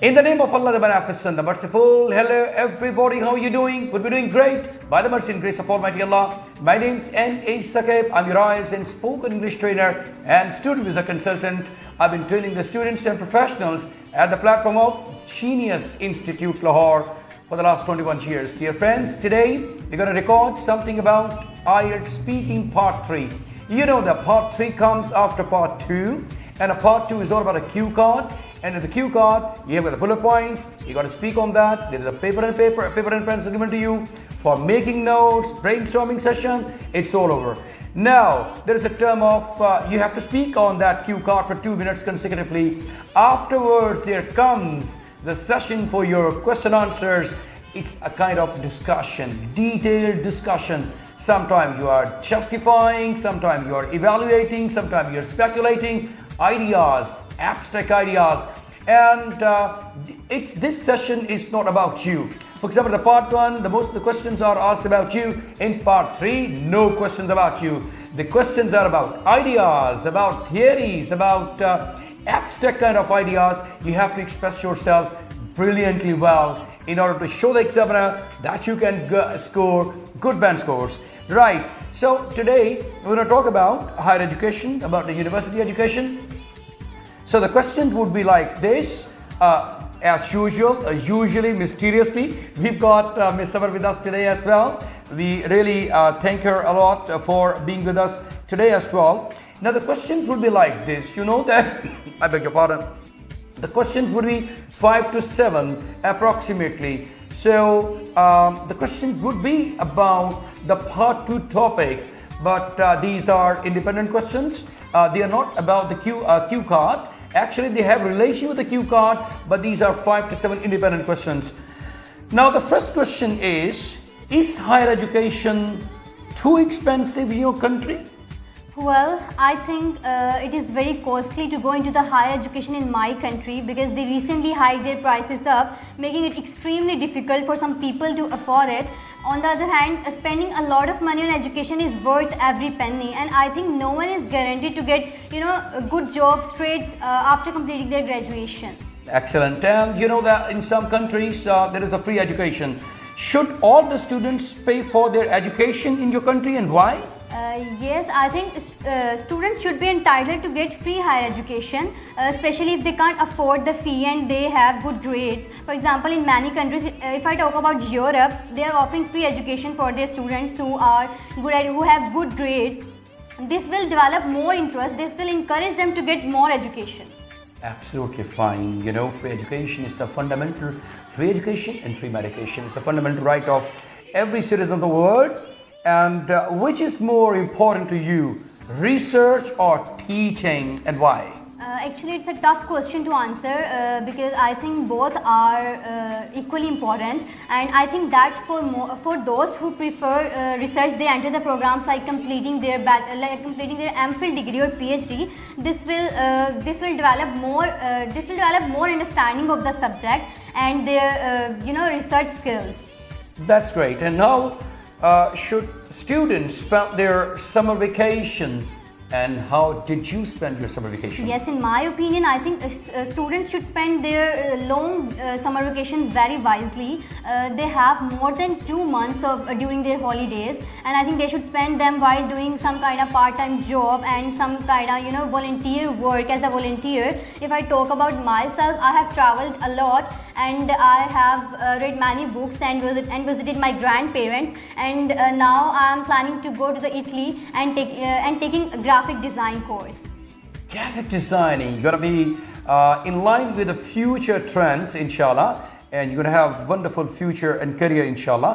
In the name of Allah, the Beneficent, the Merciful. Hello everybody, how are you doing? Would be doing great by the mercy and grace of Almighty Allah. My name's NA Saqib. I'm your IELTS and spoken English trainer and student visa consultant. I've been training the students and professionals at the platform of Genius Institute, Lahore for the last 21 years. Dear friends, today we're going to record something about IELTS speaking part 3. You know that part 3 comes after part 2, and a part 2 is all about a cue card. And in the cue card, you have got the bullet points, you got to speak on that. There is a paper and pencil given to you for making notes, brainstorming session. It's all over. Now, there is a term of you have to speak on that cue card for 2 minutes consecutively. Afterwards, there comes the session for your question answers. It's a kind of discussion, detailed discussion. Sometimes you are justifying, sometimes you are evaluating, sometimes you're speculating, ideas, abstract ideas, and this session is not about you. For example, the part 1, most of the questions are asked about you. In part 3, no questions about you. The questions are about ideas, about theories, about abstract kind of ideas. You have to express yourself brilliantly well in order to show the examiner that you can score good band scores. Right, so today we're going to talk about higher education, about the university education. So the question would be like this, as usual, usually mysteriously, we've got Miss Samra with us today as well. We really thank her a lot for being with us today as well. Now the questions would be like this, you know that, I beg your pardon, the questions would be 5 to 7 approximately. So the question would be about the part 2 topic, but these are independent questions. They are not about the cue card. Actually, they have relation with the cue card, but these are 5 to 7 independent questions. Now, the first question is higher education too expensive in your country? Well, I think it is very costly to go into the higher education in my country because they recently hiked their prices up, making it extremely difficult for some people to afford it. On the other hand, spending a lot of money on education is worth every penny, and I think no one is guaranteed to get, a good job straight after completing their graduation. Excellent. And you know that in some countries there is a free education. Should all the students pay for their education in your country, and why? Yes, I think students should be entitled to get free higher education, especially if they can't afford the fee and they have good grades. For example, in many countries, if I talk about Europe, they are offering free education for their students who are good at, who have good grades. This will develop more interest. This will encourage them to get more education. Absolutely fine. You know, free education is the fundamental. Free education and free medication is the fundamental right of every citizen of the world. And which is more important to you, research or teaching, and why? Actually, it's a tough question to answer because I think both are equally important, and I think that for those who prefer research, they enter the programs like completing their M.Phil degree or PhD. This will develop more understanding of the subject and their research skills. That's great. And now, should students spend their summer vacation, and how did you spend your summer vacation? Yes, in my opinion, I think students should spend their long summer vacation very wisely. They have more than 2 months during their holidays, and I think they should spend them while doing some kind of part-time job and some kind of volunteer work as a volunteer. If I talk about myself, I have traveled a lot, and I have read many books and visited my grandparents, and now I am planning to go to the Italy and taking a graphic design course. Graphic designing, you're going to be in line with the future trends, inshallah, and you're going to have wonderful future and career, inshallah.